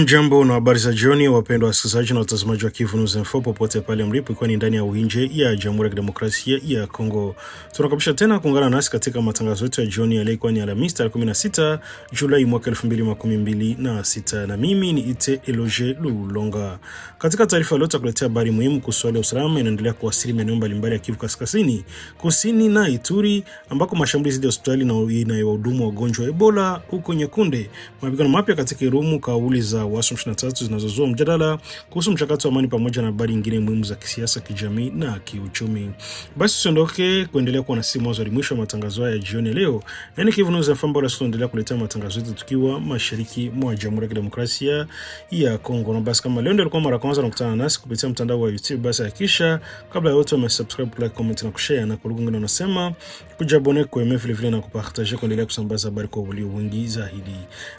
Jambo na habari za jioni wapendwa wasikilizaji na watazamaji wa Kivu News Info popote pale mlipo, ikiwa ni ndani ya uwinje ya Jamhuri ya Kidemokrasia ya Kongo. Tunakaribisha tena kuungana nasi katika matangazo yetu ya jioni ya leo, kwa ni Alhamisi 16 Julai mwaka 2026, na mimi ni Ite Eloge Lulonga. Katika taarifa leo tutakuletea habari muhimu kuhusu hali ya usalama inaendelea kuwasili maeneo mbalimbali ya Kivu Kaskazini, Kusini na Ituri, ambako mashambulizi dhidi ya hospitali na inayohudumu wagonjwa wa Ebola huko Nyekunde, mapigano mapya katika Irumu, kauli za wasu 23 zinazozua mjadala kuhusu mchakato wa amani, pamoja na habari nyingine muhimu za kisiasa, kijamii na kiuchumi. Basi usiondoke kuendelea kuwa na sisi mwanzo hadi mwisho wa matangazo haya jioni leo. Yaani Kivu News Info bora tunaendelea kuletea matangazo yetu tukiwa mashariki mwa Jamhuri ya Kidemokrasia ya Kongo. Na basi kama leo ndio ilikuwa mara kwanza unakutana nasi kupitia mtandao wa YouTube, basi hakikisha kabla ya yote umesubscribe, like, comment na kushare, na kwa lugha nyingine unasema kujabone kwa vile vile na kupartager kuendelea kusambaza habari kwa walio wengi zaidi.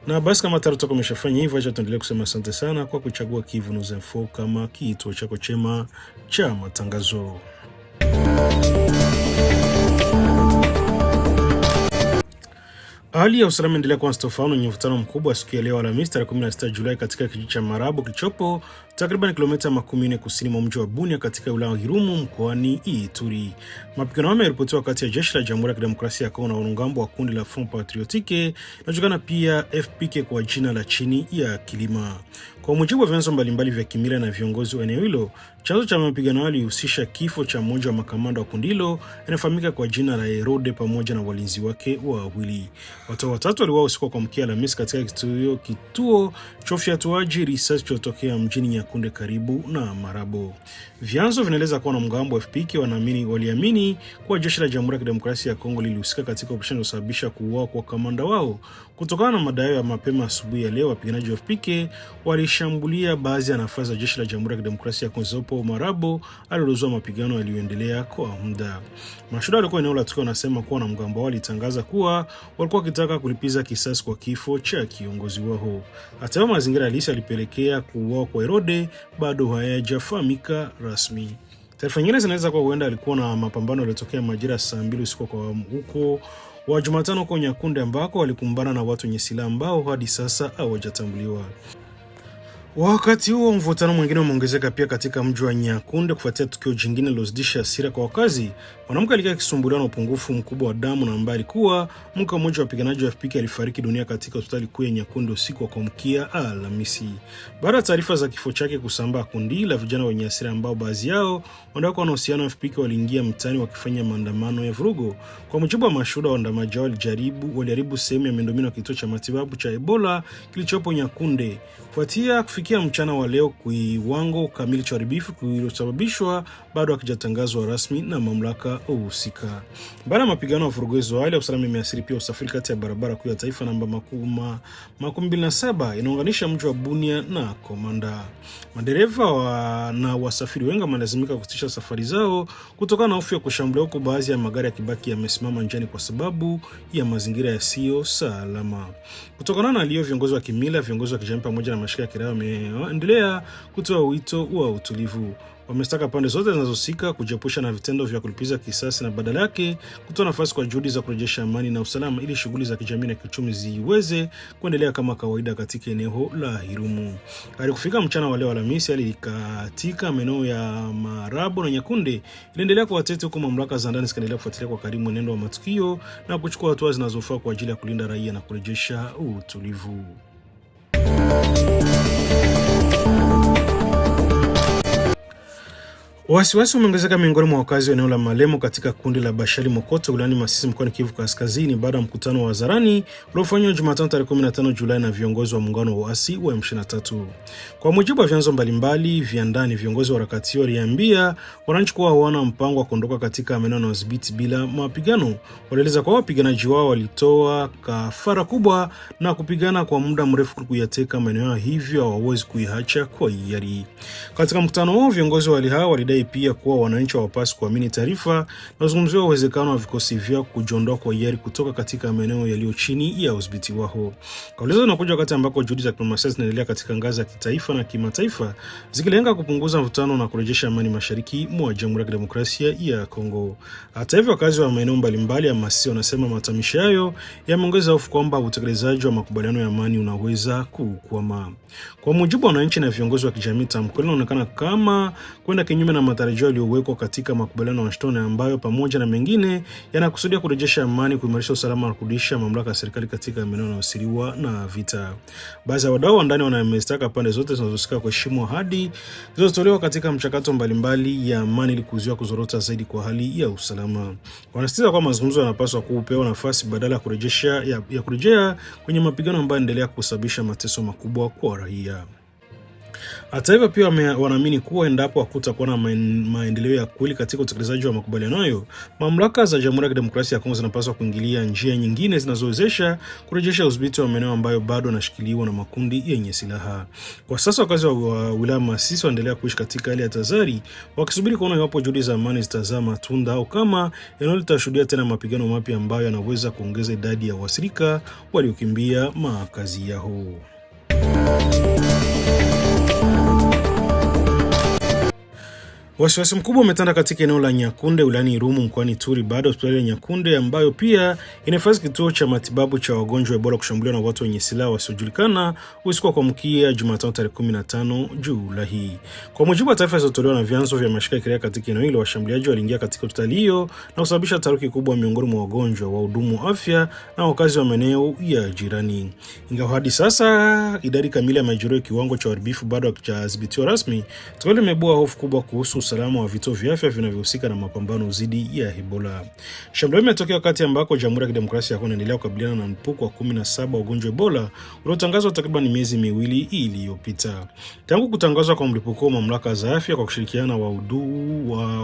Na basi kama tayari tutakuwa tumeshafanya hivyo, acha tuendelee kusema asante sana kwa kuchagua Kivu News Info kama kituo chako chema cha matangazo. Hali ya usalama endelea kuwa sitofahamu yenye mvutano mkubwa siku ya leo Alhamisi tarehe 16 Julai katika kijiji cha Marabo kilichopo takriban kilomita 14 kusini mwa mji wa Bunia katika wilaya ya Irumu mkoani Ituri. Mapigano yameripotiwa kati ya jeshi la Jamhuri ya Kidemokrasia ya Kongo na wanamgambo wa kundi la Front Patriotique linalojulikana pia FPK kwa jina la chini ya Kilima. Kwa mujibu wa vyanzo mbalimbali vya kimila na viongozi wa eneo hilo, chanzo cha mapigano hayo ilihusisha kifo cha mmoja wa makamanda wa kundi hilo anayefahamika kwa jina la Herode pamoja na walinzi wake wawili. Watu watatu waliuawa usiku wa kuamkia Alhamisi katika kituo cha ufyatuaji risasi kilichotokea mjini Nyakunde karibu na Marabo. Vyanzo vinaeleza kuwa wanamgambo wa FPK waliamini kuwa jeshi la Jamhuri ya Kidemokrasia ya Kongo lilihusika katika operesheni iliyosababisha kuuawa kwa kamanda wao. Kutokana na madai ya mapema asubuhi ya leo, wapiganaji wa FPK walishambulia baadhi ya nafasi za jeshi la Jamhuri ya Kidemokrasia ya Kongo zilizopo Marabo, alilozua mapigano yaliyoendelea kwa muda. Mashuhuda walikuwa eneo la tukio wanasema kuwa wanamgambo wao walitangaza kuwa walikuwa wakitaka kulipiza kisasi kwa kifo cha kiongozi wao. Hata hivyo, mazingira halisi yalipelekea kuuawa kwa Herode bado hayajafahamika rasmi. Taarifa nyingine zinaweza kuwa huenda alikuwa na mapambano yaliyotokea majira saa 2 usiku kwa huko wa Jumatano kwa Nyakunde, ambako walikumbana na watu wenye silaha ambao hadi sasa hawajatambuliwa. Wakati huo mvutano mwingine umeongezeka pia katika mji wa Nyakunde kufuatia tukio jingine lilozidisha hasira kwa wakazi. Mwanamke alikuwa akisumbuliwa na upungufu mkubwa wa damu na ambaye alikuwa mke mmoja wa wapiganaji wa FPK alifariki dunia katika hospitali kuu ya Nyakunde usiku wa kuamkia Alhamisi. Baada ya taarifa za kifo chake kusambaa, kundi la vijana wenye hasira ambao baadhi yao wanadai na uhusiano na FPK waliingia mtaani wakifanya maandamano ya vurugo. Kwa mujibu wa mashuhuda, waandamanaji waliharibu sehemu ya miundombinu ya kituo cha matibabu cha Ebola kilichopo Nyakunde. Kufuatia kufikia mchana wa leo, kiwango kamili cha uharibifu kilichosababishwa bado hakijatangazwa rasmi na mamlaka husika. Baada ya mapigano ya vurugu hizo, hali ya usalama imeathiri pia usafiri kati ya barabara kuu ya taifa namba 27 inaunganisha mji wa Bunia na Komanda. Madereva na wasafiri wengi wamelazimika kusitisha safari zao kutokana na hofu ya kushambuliwa, huko baadhi ya magari ya kibaki yamesimama njiani kwa sababu ya mazingira yasiyo salama. Kutokana na hiyo, viongozi wa kimila, viongozi wa kijamii pamoja na mashirika ya kiraia wameendelea kutoa wito wa utulivu. Wamestaka pande zote zinazosika kujiepusha na vitendo vya kulipiza kisasi na badala yake kutoa nafasi kwa juhudi za kurejesha amani na usalama ili shughuli za kijamii na kiuchumi ziweze kuendelea kama kawaida katika eneo la Irumu. Hadi kufika mchana wa leo Alhamisi, hali katika maeneo ya Marabo na Nyakunde inaendelea kuwatete, huko mamlaka za ndani zikaendelea kufuatilia kwa karibu mwenendo wa matukio na kuchukua hatua zinazofaa kwa ajili ya kulinda raia na kurejesha utulivu. Wasiwasi umeongezeka miongoni mwa wakazi wa eneo la Malemo katika kundi la Bashali Mokoto wilayani Masisi mkoani Kivu Kaskazini baada ya mkutano wa hadharani uliofanywa Jumatano tarehe 15 Julai na viongozi wa muungano wa waasi wa M23. Kwa mujibu wa vyanzo mbalimbali vya ndani, viongozi wa harakati hiyo waliambia wananchi kuwa hawana mpango wa kuondoka katika maeneo na udhibiti bila mapigano. Walieleza kwa wapiganaji wao walitoa kafara kubwa na kupigana kwa muda mrefu kuyateka maeneo, hivyo hawawezi kuiacha kwa hiari. Katika mkutano huo, viongozi hao walidai akidai pia kuwa wananchi hawapaswi kuamini taarifa na kuzungumzia uwezekano wa vikosi vyao kujiondoa kwa hiari kutoka katika maeneo yaliyo chini ya udhibiti wao. Kauli hizo zinakuja wakati ambako juhudi za diplomasia zinaendelea katika ngazi ya kitaifa na kimataifa zikilenga kupunguza mvutano na kurejesha amani mashariki mwa Jamhuri ya Kidemokrasia ya Kongo. Hata hivyo, wakazi wa maeneo mbalimbali ya Masisi wanasema matamshi hayo yameongeza hofu kwamba utekelezaji wa makubaliano ya amani unaweza kukwama. Kwa mujibu wa wananchi na viongozi wa kijamii, tamko linaonekana kama kwenda kinyume na matarajio yaliyowekwa katika makubaliano ya Washington ambayo pamoja na mengine yanakusudia kurejesha amani, kuimarisha usalama na kurudisha mamlaka ya serikali katika maeneo yanayosiriwa na vita. Baadhi ya wadau wa ndani wanamezitaka pande zote zinazohusika kuheshimu ahadi zilizotolewa katika mchakato mbalimbali ya amani ili kuzuia kuzorota zaidi kwa hali ya usalama. Wanasisitiza kwamba mazungumzo yanapaswa kupewa nafasi badala ya kurejea kwenye mapigano ambayo yanaendelea kusababisha mateso makubwa kwa raia. Hata hivyo, pia wanaamini kuwa endapo hakutakuwa na maendeleo ya kweli katika utekelezaji wa makubaliano hayo, mamlaka za Jamhuri ya Kidemokrasia ya Kongo zinapaswa kuingilia njia nyingine zinazowezesha kurejesha udhibiti wa maeneo ambayo bado yanashikiliwa na makundi yenye silaha. Kwa sasa wakazi wa wilaya Masisi wanaendelea kuishi katika hali ya tahadhari, wakisubiri kuona iwapo juhudi za amani zitazaa matunda au kama eneo litashuhudia tena mapigano mapya ambayo yanaweza kuongeza idadi ya waathirika waliokimbia makazi yao. Wasiwasi mkubwa umetanda katika eneo la Nyakunde wilayani Irumu mkoani Ituri baada ya hospitali ya Nyakunde ambayo pia inahifadhi kituo cha matibabu cha wagonjwa wa Ebola kushambuliwa na watu wenye silaha wasiojulikana usiku wa kuamkia Jumatano tarehe 15 Julai. Kwa mujibu wa taarifa zilizotolewa na vyanzo vya mashirika ya kiraia katika eneo hilo, washambuliaji waliingia katika hospitali hiyo na kusababisha taharuki kubwa miongoni mwa wagonjwa, wahudumu wa afya na wakazi wa maeneo ya jirani. Ingawa hadi sasa idadi kamili ya majeruhi, kiwango cha uharibifu bado hakijadhibitiwa rasmi, tukio limeibua hofu kubwa kuhusu usalama wa vituo vya afya vinavyohusika na mapambano dhidi ya Ebola. Shambulio limetokea wakati ambako Jamhuri ya Kidemokrasia ya Kongo inaendelea kukabiliana na mlipuko wa 17 wa ugonjwa Ebola uliotangazwa takriban miezi miwili iliyopita. Tangu kutangazwa kwa mlipuko, mamlaka za afya kwa kushirikiana na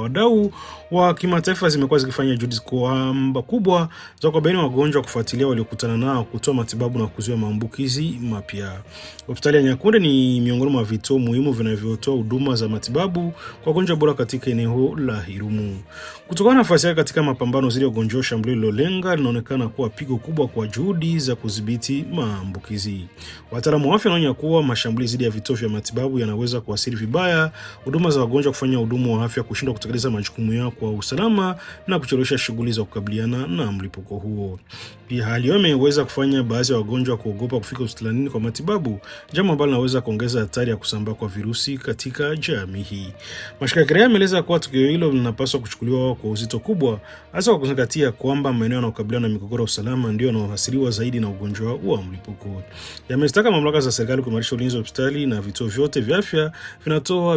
wadau wa kimataifa zimekuwa zikifanya juhudi kubwa za kubaini wagonjwa, kufuatilia waliokutana nao, kutoa matibabu na kuzuia maambukizi mapya. Hospitali ya Nyakunde ni miongoni mwa vituo muhimu vinavyotoa huduma za matibabu kwa wagonjwa bora katika eneo la Irumu. Kutokana na nafasi yake katika mapambano dhidi ya ugonjwa, shambulio lilolenga linaonekana kuwa pigo kubwa kwa juhudi za kudhibiti maambukizi. Wataalamu wa afya wanaonya kuwa mashambulizi dhidi ya vituo vya matibabu yanaweza kuathiri vibaya huduma za wagonjwa, kufanya wahudumu wa afya kushindwa kutekeleza majukumu yao kwa usalama na kuchelewesha shughuli za kukabiliana na mlipuko huo. Pia hali hiyo imeweza kufanya baadhi ya wagonjwa kuogopa kufika hospitalini kwa matibabu, jambo ambalo linaweza kuongeza hatari ya kusambaa kwa virusi katika jamii. Mashirika ya kiraia yameeleza kuwa tukio hilo linapaswa kuchukuliwa kwa uzito kubwa, hasa kwa kuzingatia kwamba maeneo yanayokabiliana na migogoro ya usalama ndio yanayoathiriwa zaidi na ugonjwa wa mlipuko. Yamezitaka mamlaka za serikali kuimarisha ulinzi wa hospitali na vituo vyote vya afya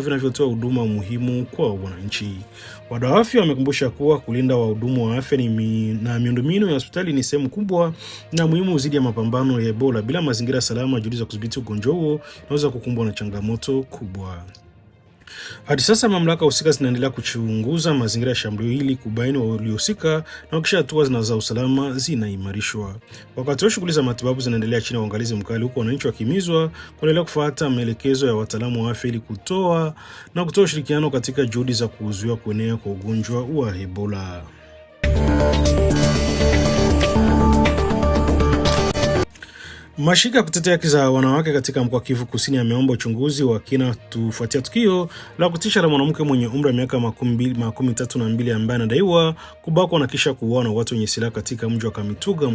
vinavyotoa huduma muhimu kwa wananchi. Wadau wa afya wamekumbusha kuwa kulinda wahudumu wa afya na miundombinu ya hospitali ni sehemu kubwa na muhimu dhidi ya mapambano ya Ebola. Bila mazingira salama, juhudi za kudhibiti ugonjwa huo unaweza kukumbwa na changamoto kubwa. Hadi sasa mamlaka husika zinaendelea kuchunguza mazingira ya shambulio hili, kubaini waliohusika na kuhakikisha hatua za usalama zinaimarishwa. Wakati shughuli za matibabu zinaendelea chini ya uangalizi mkali, huko wananchi wakihimizwa kuendelea kufuata maelekezo ya wataalamu wa afya ili kutoa ushirikiano katika juhudi za kuzuia kuenea kwa ugonjwa wa Ebola. Mashirika ya kutetea haki za wanawake katika mkoa wa Kivu Kusini yameomba uchunguzi wa kina kufuatia tukio la kutisha la mwanamke mwenye umri wa miaka 32 ambaye anadaiwa kubakwa na kisha kuuawa na watu wenye silaha katika mji wa Kamituga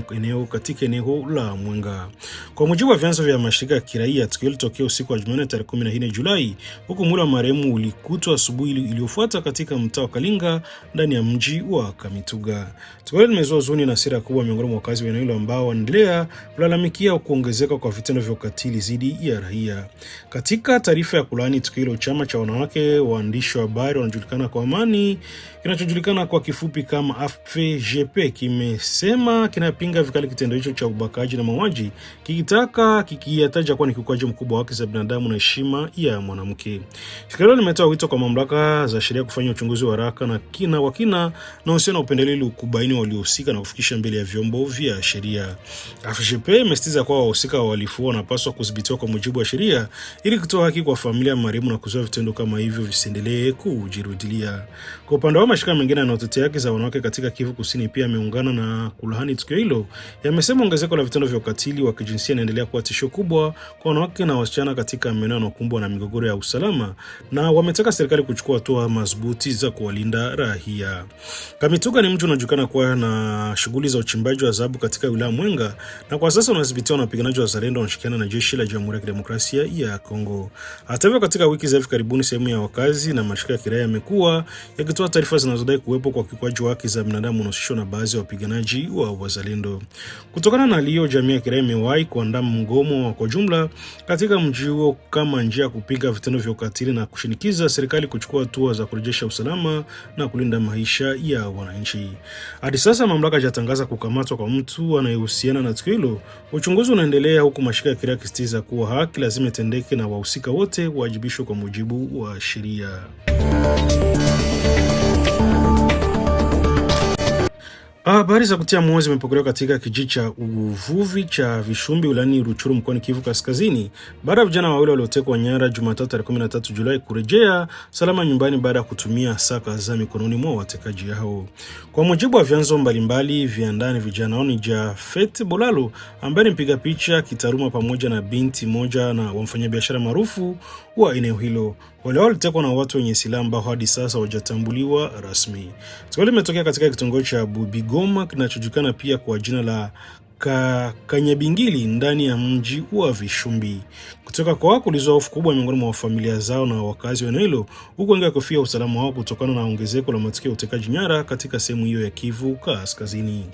katika eneo la Mwenga. Kwa mujibu wa vyanzo vya mashirika ya kiraia, tukio lilitokea usiku wa Jumanne tarehe 14 Julai, huku mwili wa marehemu ulikutwa asubuhi iliyofuata katika mtaa wa Kalinga ndani ya mji wa Kamituga. Tukio limezua huzuni na hasira kubwa miongoni mwa wakazi wa eneo hilo ambao wanaendelea kulalamikia kuongezeka kwa vitendo vya ukatili dhidi ya raia. Katika taarifa ya kulaani tukio hilo, chama cha wanawake waandishi wa habari wanajulikana kwa amani, kinachojulikana kwa kifupi kama AFGP, kimesema kinapinga vikali kitendo hicho cha ubakaji na mauaji, kikiyataja kuwa ni kiukaji mkubwa wa haki za binadamu na heshima ya mwanamke. Shirika hilo limetoa wito kwa mamlaka za sheria kufanya uchunguzi wa haraka na kina na usio na upendeleo ili kubaini waliohusika na kufikisha mbele ya vyombo vya sheria. AFGP imesitiza kwa kuwa wahusika wa uhalifu wanapaswa kudhibitiwa kwa mujibu wa sheria ili kutoa haki kwa familia ya marehemu na kuzuia vitendo kama hivyo visiendelee kujirudilia. Kwa upande wa mashirika mengine yanayotetea haki za wanawake katika Kivu Kusini pia yameungana na kulaani tukio hilo. Yamesema ongezeko la vitendo vya ukatili wa kijinsia inaendelea kuwa tishio kubwa kwa wanawake na wasichana katika maeneo yanayokumbwa na migogoro ya usalama, na wametaka serikali kuchukua hatua madhubuti za kuwalinda raia. Kamituga ni mji unajulikana kuwa na shughuli za uchimbaji wa dhahabu katika wilaya Mwenga, na kwa sasa unadhibitiwa na wapiganaji wa wazalendo wanashirikiana na jeshi la Jamhuri ya Kidemokrasia ya Kongo. Hata hivyo, katika wiki za hivi karibuni sehemu ya wakazi na mashirika ya kiraia yamekuwa yakitoa taarifa zinazodai kuwepo kwa ukiukwaji wa haki za binadamu unaohusishwa na baadhi ya wapiganaji wa wazalendo. Kutokana na hiyo, jamii ya kiraia imewahi kuandaa mgomo kwa jumla katika mji huo kama njia ya kupiga vitendo vya ukatili na kushinikiza serikali kuchukua hatua za kurejesha usalama na kulinda maisha ya wananchi. Hadi sasa mamlaka hajatangaza kukamatwa kwa mtu anayehusiana na tukio hilo. Uchunguzi unaendelea huku mashirika ya kiraia yakisisitiza kuwa haki lazima itendeke na wahusika wote wajibishwe kwa mujibu wa sheria. Habari za kutia moyo zimepokelewa katika kijiji cha uvuvi cha Vishumbi wilayani Ruchuru mkoani Kivu Kaskazini baada ya vijana wawili waliotekwa nyara Jumatatu tarehe 13 Julai kurejea salama nyumbani baada ya kutumia saa kadhaa mikononi mwa watekaji hao. Kwa mujibu wa vyanzo mbalimbali vya ndani, vijana hao ni Jafet Bolalo ambaye ni mpiga picha kitaruma pamoja na binti moja na wamfanyabiashara maarufu wa eneo hilo. Wale walitekwa na watu wenye silaha ambao hadi sasa hawajatambuliwa rasmi. Tukio limetokea katika kitongoji cha Bubigoma kinachojulikana pia kwa jina la Kanyabingili ndani ya mji wa Vishumbi. Kutoka kwa kulizua hofu kubwa miongoni mwa familia zao na wakazi wa eneo hilo, huku wengi wakihofia usalama wao kutokana na ongezeko la matukio ya utekaji nyara katika sehemu hiyo ya Kivu Kaskazini.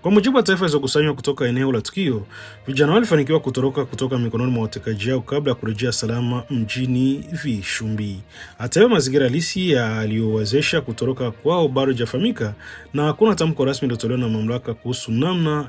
Kwa mujibu wa taarifa zilizokusanywa kutoka eneo la tukio, vijana walifanikiwa kutoroka kutoka mikononi mwa watekaji hao kabla ya kurejea salama mjini Vishumbi. Hata hivyo, mazingira halisi yaliyowezesha kutoroka kwao bado hajafahamika na hakuna tamko rasmi lilotolewa na mamlaka kuhusu namna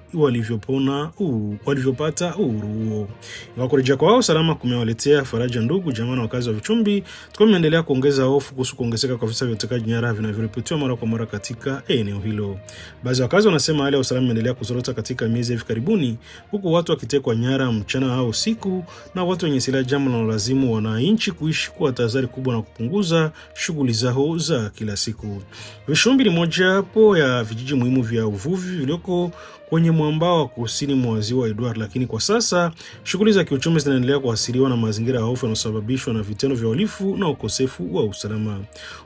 walivyopata uhuru huo. Kwa kurejea kwao salama kumewaletea faraja ndugu, jamaa na wakazi wa Vishumbi. Tukio limeendelea kuongeza hofu kuhusu kuongezeka kwa visa vya utekaji nyara vinavyoripotiwa mara kwa mara katika eneo hilo. Baadhi ya wakazi wanasema hali ya usalama imeendelea kuzorota katika miezi hivi karibuni, huku watu wakitekwa nyara mchana au usiku na watu wenye silaha, jambo linalolazimu wananchi kuishi kwa tahadhari kubwa na kupunguza shughuli zao za kila siku. Vishumbi ni mojawapo ya vijiji muhimu vya uvuvi vilioko kwenye mwambao wa kusini mwa ziwa Edward, lakini kwa sasa shughuli za kiuchumi zinaendelea kuathiriwa na mazingira ya hofu yanayosababishwa na vitendo vya uhalifu na ukosefu wa usalama.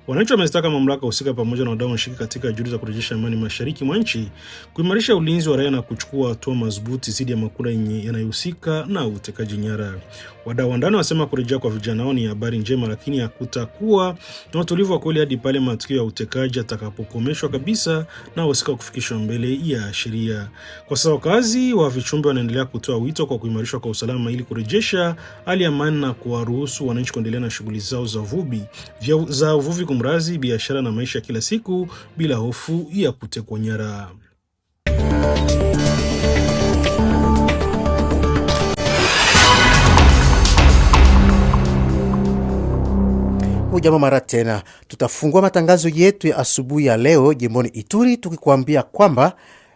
Wananchi wamezitaka mamlaka husika pamoja na wadau washiriki katika juhudi za kurejesha amani mashariki mwa nchi, kuimarisha ulinzi wa raia na kuchukua hatua madhubuti dhidi ya makundi yanayohusika na utekaji nyara. Wadau wa ndani wasema kurejea kwa vijana hao ni habari njema, lakini hakutakuwa na utulivu wa kweli hadi pale matukio ya utekaji atakapokomeshwa kabisa na wahusika kufikishwa mbele ya sheria. Kwa sasa wakazi wa Vishumbi wanaendelea kutoa wito kwa kuimarishwa kwa usalama ili kurejesha hali ya amani na kuwaruhusu wananchi kuendelea na shughuli zao za uvuvi, kumrazi, biashara na maisha kila siku bila hofu ya kutekwa nyara. Hujambo mara tena. Tutafungua matangazo yetu ya asubuhi ya leo jimboni Ituri tukikuambia kwamba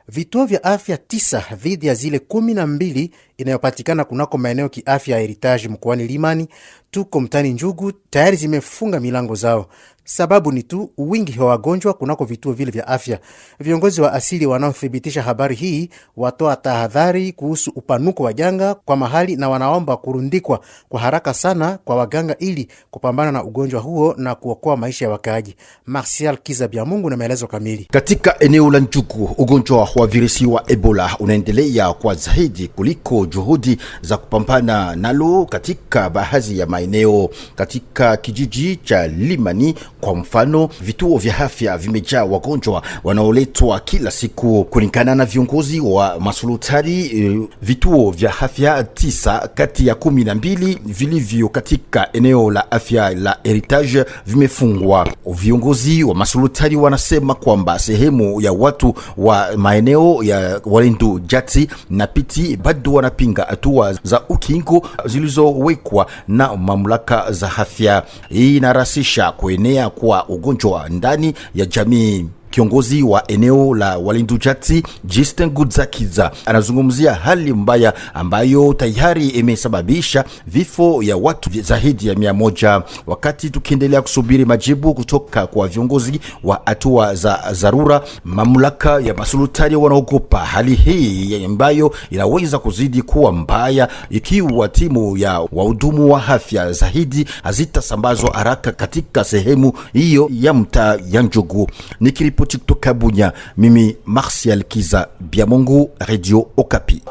vituo vya afya 9 dhidi ya zile 12 inayopatikana kunako maeneo kiafya ya Heritage mkoani Limani tuko mtani Njugu tayari zimefunga milango zao. Sababu ni tu wingi wa wagonjwa kunako vituo vile vya afya. Viongozi wa asili wanaothibitisha habari hii watoa tahadhari kuhusu upanuko wa janga kwa mahali na wanaomba kurundikwa kwa haraka sana kwa waganga ili kupambana na ugonjwa huo na kuokoa maisha ya wakaaji. Martial Kizabiamungu na maelezo kamili. Katika eneo la Njugu, ugonjwa wa virusi wa Ebola unaendelea kwa zaidi kuliko juhudi za kupambana nalo katika baadhi ya maeneo. Katika kijiji cha Limani kwa mfano, vituo vya afya vimejaa wagonjwa wanaoletwa kila siku. Kulingana na viongozi wa masultani, vituo vya afya 9 kati ya 12 vilivyo katika eneo la afya la Heritage vimefungwa. Viongozi wa masultani wanasema kwamba sehemu ya watu wa maeneo ya Walendu, Jati na Piti bado wanapinga hatua za ukingo zilizowekwa na mamlaka za afya. Hii inarahisisha kuenea kwa ugonjwa ndani ya jamii. Kiongozi wa eneo la Walendu Jati, Justin Gudzakiza, anazungumzia hali mbaya ambayo tayari imesababisha vifo ya watu zaidi ya 100. Wakati tukiendelea kusubiri majibu kutoka kwa viongozi wa hatua za dharura, mamlaka ya masultani wanaogopa hali hii ambayo inaweza kuzidi kuwa mbaya ikiwa timu ya wahudumu wa afya zaidi hazitasambazwa haraka katika sehemu hiyo ya mtaa ya Njugu. Nikiripoti kutoka Bunya, mimi Martial Kiza Biamungu, Radio Okapi.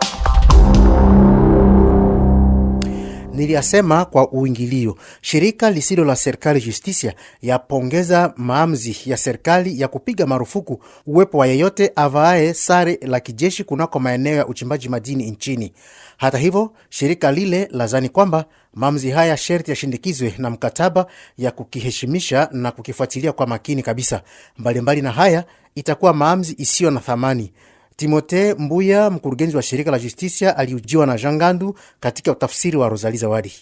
Niliyasema kwa uingilio. Shirika lisilo la serikali Justicia yapongeza maamuzi ya serikali ya kupiga marufuku uwepo wa yeyote avaaye sare la kijeshi kunako maeneo ya uchimbaji madini nchini. Hata hivyo, shirika lile lazani kwamba maamuzi haya sherti yashindikizwe na mkataba ya kukiheshimisha na kukifuatilia kwa makini kabisa. Mbalimbali na haya, itakuwa maamuzi isiyo na thamani. Timote Mbuya, mkurugenzi wa shirika la Justicia, aliujiwa na Jangandu katika utafsiri wa Rosalie Zawadi.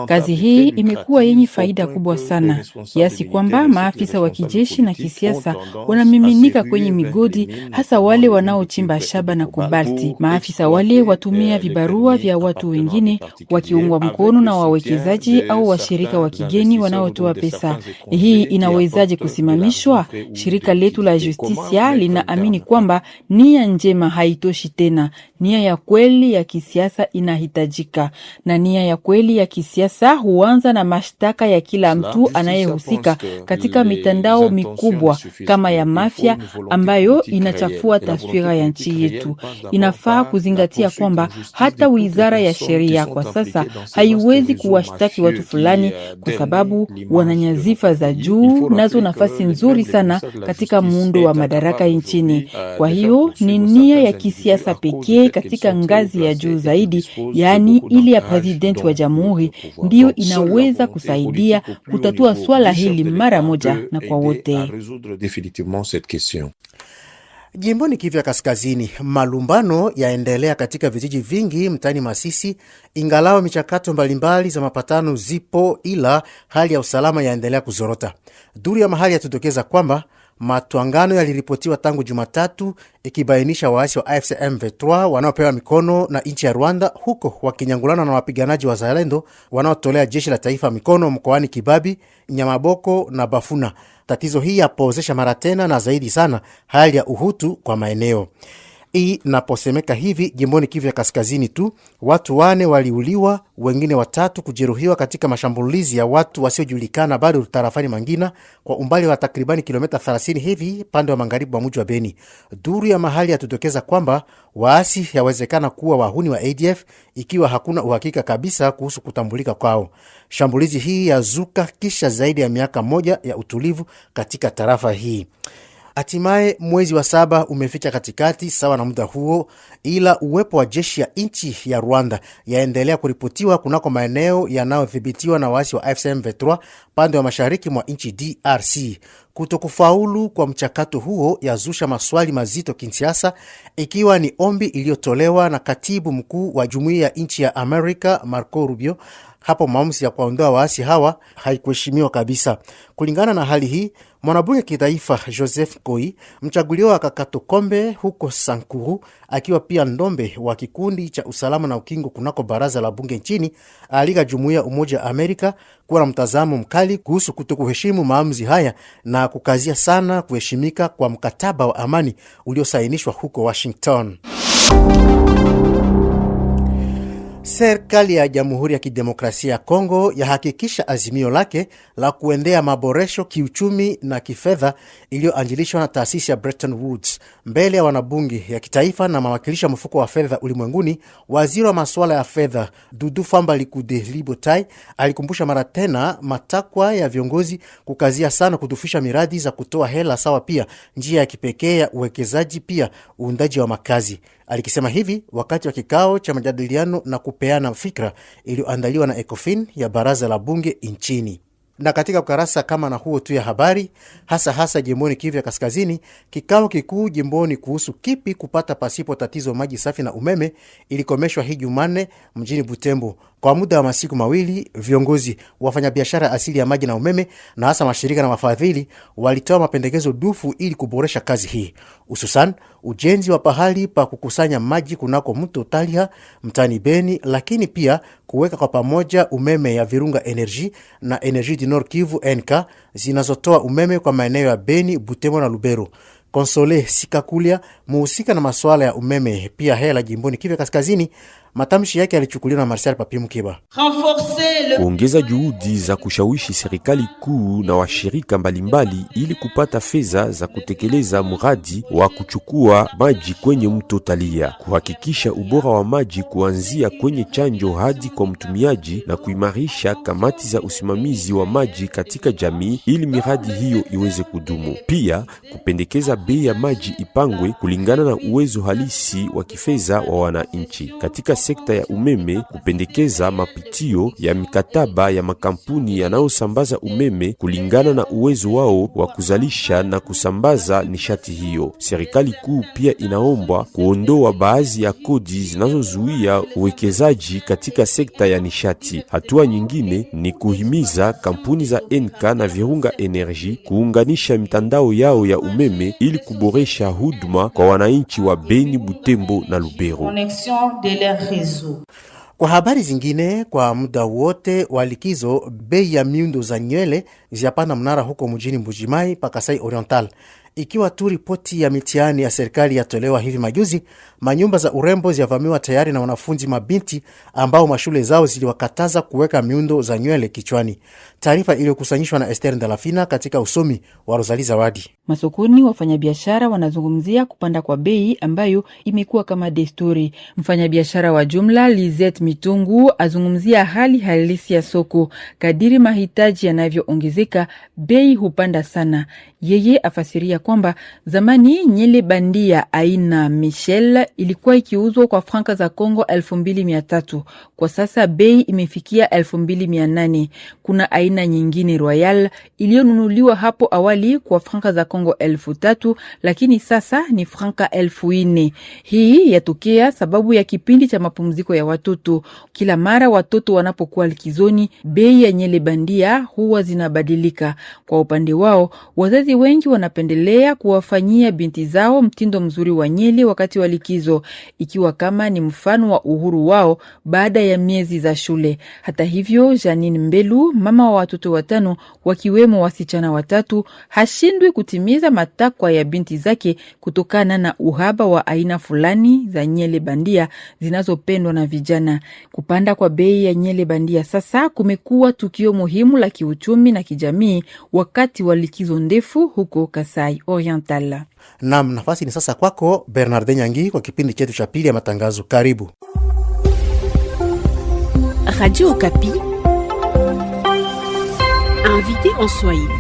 Kazi hii imekuwa yenye faida kubwa sana, kiasi kwamba maafisa wa kijeshi na kisiasa wanamiminika kwenye migodi, hasa wale wanaochimba shaba na kobalti. Maafisa wale watumia vibarua vya watu wengine, wakiungwa mkono na wawekezaji au washirika wa kigeni wanaotoa pesa. Hii inawezaje kusimamishwa? Shirika letu la Justicia linaamini kwamba nia njema haitoshi tena. Nia ya kweli ya kisiasa inahitajika, na nia ya kweli ya kisiasa huanza na mashtaka ya kila mtu anayehusika katika mitandao mikubwa kama ya mafia ambayo inachafua taswira ya nchi yetu. Inafaa kuzingatia kwamba hata wizara ya sheria kwa sasa haiwezi kuwashtaki watu fulani kwa sababu wananyazifa za juu, nazo nafasi nzuri sana katika muundo wa madaraka nchini. Kwa hiyo ni nia ya kisiasa pekee katika ngazi ya juu zaidi, yani ili ya presidenti wa jamhuri, ndiyo inaweza kusaidia kutatua swala hili mara moja na kwa wote. Jimboni Kivu ya Kaskazini, malumbano yaendelea katika vijiji vingi mtani Masisi, ingalao michakato mbalimbali za mapatano zipo, ila hali ya usalama yaendelea kuzorota. Duru ya mahali yatudokeza kwamba matwangano yaliripotiwa tangu Jumatatu, ikibainisha waasi wa AFC M23 wanaopewa mikono na nchi ya Rwanda, huko wakinyangulana na wapiganaji wa Zalendo wanaotolea jeshi la taifa mikono mkoani Kibabi, Nyamaboko na Bafuna. Tatizo hii yapozesha mara tena na zaidi sana hali ya uhutu kwa maeneo. Hii naposemeka hivi, jimboni Kivu ya Kaskazini tu, watu 4 waliuliwa, wengine 3 kujeruhiwa katika mashambulizi ya watu wasiojulikana bado tarafani Mangina, kwa umbali wa takribani kilomita 30 hivi pande wa magharibi wa mji wa Beni. Duru ya mahali yatudokeza kwamba waasi yawezekana kuwa wahuni wa ADF, ikiwa hakuna uhakika kabisa kuhusu kutambulika kwao. Shambulizi hii yazuka kisha zaidi ya miaka 1 ya utulivu katika tarafa hii. Hatimaye mwezi wa 7 umeficha katikati sawa na muda huo, ila uwepo wa jeshi ya nchi ya Rwanda yaendelea kuripotiwa kunako maeneo yanayodhibitiwa na waasi wa AFC M23 pande wa mashariki mwa nchi DRC. Kutokufaulu kwa mchakato huo yazusha maswali mazito kinsiasa, ikiwa ni ombi iliyotolewa na katibu mkuu wa Jumuiya ya nchi ya Amerika Marco Rubio. Hapo maamuzi ya kuondoa waasi hawa haikuheshimiwa kabisa. Kulingana na hali hii, mwanabunge kitaifa Joseph Koi, mchaguliwa wa Kakato Kombe huko Sankuru, akiwa pia ndombe wa kikundi cha usalama na ukingo kunako baraza la bunge nchini, alika Jumuiya Umoja wa Amerika kuwa na mtazamo mkali kuhusu kutokuheshimu maamuzi haya na kukazia sana kuheshimika kwa mkataba wa amani uliosainishwa huko Washington. Serikali ya Jamhuri ya Kidemokrasia ya Kongo yahakikisha azimio lake la kuendea maboresho kiuchumi na kifedha iliyoanjilishwa na taasisi ya Bretton Woods mbele ya wanabunge ya kitaifa na mawakilisha mfuko wa fedha ulimwenguni. Waziri wa masuala ya fedha Dudu Famba Likude Libotai alikumbusha mara tena matakwa ya viongozi kukazia sana kudufisha miradi za kutoa hela sawa, pia njia ya kipekee ya uwekezaji, pia uundaji wa makazi. Alikisema hivi wakati wa kikao cha majadiliano na kupeana fikra iliyoandaliwa na ECOFIN ya baraza la bunge nchini. Na katika ukarasa kama na huo tu ya habari, hasa jimboni Kivu ya Kaskazini, kikao kikuu jimboni kuhusu kipi kupata pasipo tatizo maji safi na umeme ilikomeshwa hii Jumanne mjini Butembo. Kwa muda wa masiku mawili, viongozi, wafanyabiashara asili ya maji na umeme na hasa mashirika na wafadhili walitoa mapendekezo dufu ili kuboresha kazi hii, hususan ujenzi wa pahali pa kukusanya maji kunako mto Talia mtani Beni, lakini pia kuweka kwa pamoja umeme ya Virunga Energy na Energy du Nord Kivu NK zinazotoa umeme kwa maeneo ya Beni, Butembo na Lubero. Konsole Sikakulia, muhusika na masuala ya umeme pia hela jimboni Kivu Kaskazini, matamshi yake yalichukuliwa na Marcel Papi Mkiba. Kuongeza juhudi za kushawishi serikali kuu na washirika mbalimbali ili kupata fedha za kutekeleza mradi wa kuchukua maji kwenye mto Talia, kuhakikisha ubora wa maji kuanzia kwenye chanjo hadi kwa mtumiaji, na kuimarisha kamati za usimamizi wa maji katika jamii ili miradi hiyo iweze kudumu. Pia kupendekeza bei ya maji ipangwe kulingana na uwezo halisi wa kifedha wa wananchi. Katika sekta ya umeme, kupendekeza mapitio ya mikataba ya makampuni yanayosambaza umeme kulingana na uwezo wao wa kuzalisha na kusambaza nishati hiyo. Serikali kuu pia inaombwa kuondoa baadhi ya kodi zinazozuia uwekezaji katika sekta ya nishati. Hatua nyingine ni kuhimiza kampuni za NK na Virunga Energy kuunganisha mitandao yao ya umeme ili kuboresha huduma kwa wananchi wa Beni, Butembo na Lubero. Kwa habari zingine, kwa muda wote wa likizo, bei ya miundo za nywele ziapanda mnara huko mjini Mbujimai pa Kasai Oriental. Ikiwa tu ripoti ya mitihani ya serikali yatolewa hivi majuzi, manyumba za urembo ziavamiwa tayari na wanafunzi mabinti ambao mashule zao ziliwakataza kuweka miundo za nywele kichwani. Taarifa iliyokusanyishwa na Esther Ndalafina katika usomi wa Rosalie Zawadi. Masokoni wafanyabiashara wanazungumzia kupanda kwa bei ambayo imekuwa kama desturi. Mfanyabiashara wa jumla Lizette Mitungu azungumzia hali halisi ya soko. Kadiri mahitaji yanavyoongezeka, bei hupanda sana. Yeye afasiria kwamba zamani nyele bandia aina Michel ilikuwa ikiuzwa kwa franka za Kongo 2300. Kwa sasa bei imefikia 2800. Kuna aina nyingine Royal iliyonunuliwa hapo awali kwa franka za Kongo 3000, lakini sasa ni franka 4000. Hii yatokea sababu ya kipindi cha mapumziko ya watoto. Kila mara watoto wanapokuwa likizoni, bei ya nyele bandia huwa zinabadilika. Kwa upande wao, wazazi wengi wanapendelea kuwafanyia binti zao mtindo mzuri wa nyele wakati wa likizo, ikiwa kama ni mfano wa uhuru wao baada ya miezi za shule. Hata hivyo, Janine Mbelu, mama wa watoto 5 wakiwemo wasichana 3, hashindwi kutimiza matakwa ya binti zake kutokana na uhaba wa aina fulani za nyele bandia zinazopendwa na vijana. Kupanda kwa bei ya nyele bandia sasa kumekuwa tukio muhimu la kiuchumi na kijamii wakati wa likizo ndefu huko Kasai Oriental. Naam, nafasi ni sasa kwako Bernard Nyangi kwa kipindi chetu cha pili ya matangazo. Karibu. Radio Okapi. Invité en Swahili.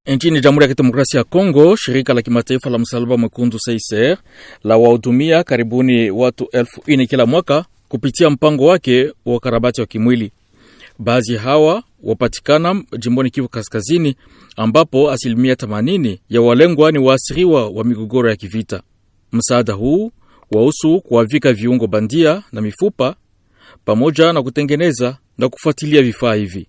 Nchini Jamhuri ya Kidemokrasia ya Kongo, shirika la kimataifa la Msalaba Mwekundu CICR la wahudumia karibuni watu 1000 kila mwaka kupitia mpango wake wa ukarabati wa kimwili. Baadhi hawa wapatikana jimboni Kivu Kaskazini, ambapo 80% ya walengwa ni waasiriwa wa migogoro ya kivita. Msaada huu wahusu kuwavika viungo bandia na mifupa pamoja na kutengeneza na kufuatilia vifaa hivi.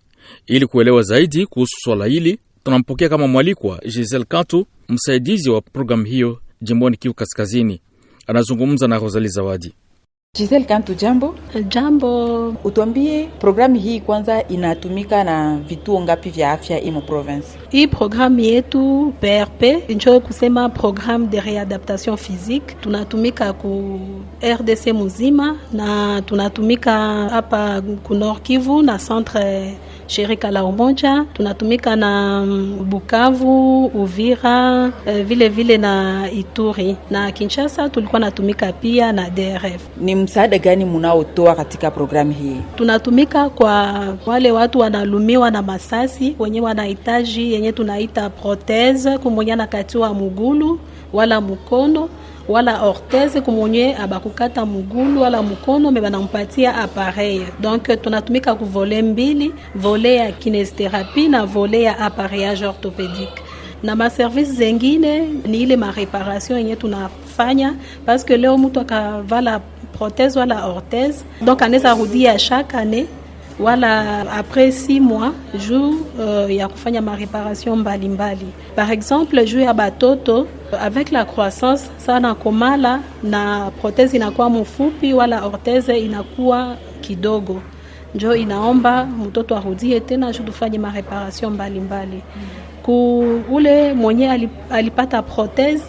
Ili kuelewa zaidi kuhusu swala hili, tunampokea kama mwalikwa Giselle Kantu, msaidizi wa programu hiyo jimboni Kivu Kaskazini. Anazungumza na Rosalie Zawadi. Giselle Kantu, jambo. Jambo. Utuambie programu hii kwanza inatumika na vituo ngapi vya afya imo province? Hii programu yetu PRP, njo kusema programme de réadaptation physique, tunatumika ku RDC muzima na tunatumika hapa ku Nord Kivu na centre shirika la Umoja, tunatumika na Bukavu, Uvira, vile na Ituri, na Kinshasa tulikuwa natumika pia na DRF. Ni msaada gani munaotoa katika programu hii? Tunatumika kwa wale watu wanalumiwa na masasi, wenye wanahitaji yenye tunaita prothèse, kumwenye nakatiwa mugulu wala mukono wala orthèse, kumonye abakukata mugulu wala mukono me banampatia appareil. Donc tunatumika ku volet mbili, volet ya kinésithérapie na volet ya appareillage orthopédique. Na maservice zengine ni ile mareparation yenye tunafanya, parce que leo mtu akavala prothèse wala orthèse, donc anaweza rudia chaque année wala après 6 mois jour ya kufanya mareparation mbalimbali. Par exemple, jour ya batoto avec la croissance sana komala na prothèse inakuwa mfupi wala orthèse inakuwa kidogo, njo inaomba mtoto arudie tena juu tufanye mareparation mbalimbali. Ku ule mwenye alipata prothèse,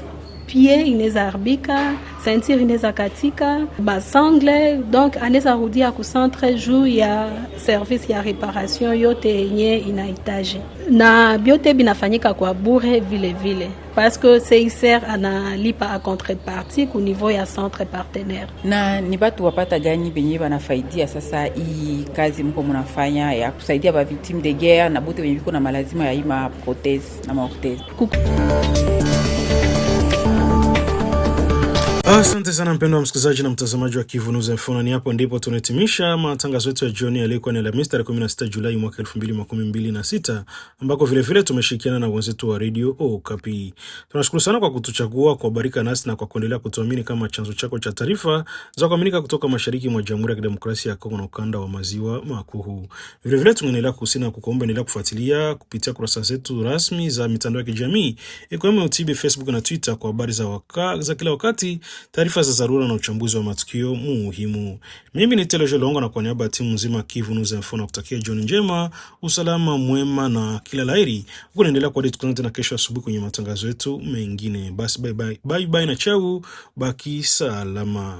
pied inaweza haribika, ceinture inaweza katika, basangle, donc anaweza rudia ku centre juu ya service ya reparation yote yenye inahitaji. Na biote binafanyika kwa bure vile vile, parce que CICR analipa a contrepartie ku niveau ya centre partenaire. Na ni batu wapata gani benye banafaidia sasa hii kazi mko mnafanya ya kusaidia ba victime de guerre na bote benye biko na malazima ya ima prothèse na orthèse? Asante sana mpendo wa msikilizaji na mtazamaji wa Kivu News Info. Ni hapo ndipo tunahitimisha matangazo yetu ya jioni yalikuwa ni Alhamisi tarehe 16 Julai mwaka 2026, ambako vile vile tumeshirikiana na wenzetu wa Radio Okapi. Tunashukuru sana kwa kutuchagua, kwa barika nasi na kwa kuendelea kutuamini kama chanzo chako cha taarifa za kuaminika kutoka mashariki mwa Jamhuri ya Kidemokrasia ya Kongo na ukanda wa maziwa makuu. Vile vile tunaendelea kusina kukuomba endelea kufuatilia kupitia kurasa zetu rasmi za mitandao ya kijamii ikiwemo YouTube, Facebook na Twitter kwa habari za kila wakati, taarifa za dharura na uchambuzi wa matukio muhimu. Mimi ni Telejo Longo na kwa niaba ya timu nzima Kivu News Info na kutakia jioni njema, usalama mwema na kila laheri. Unaendelea kwa tukutane tena kesho asubuhi kwenye matangazo yetu mengine. Basi bye bye na chao, baki salama.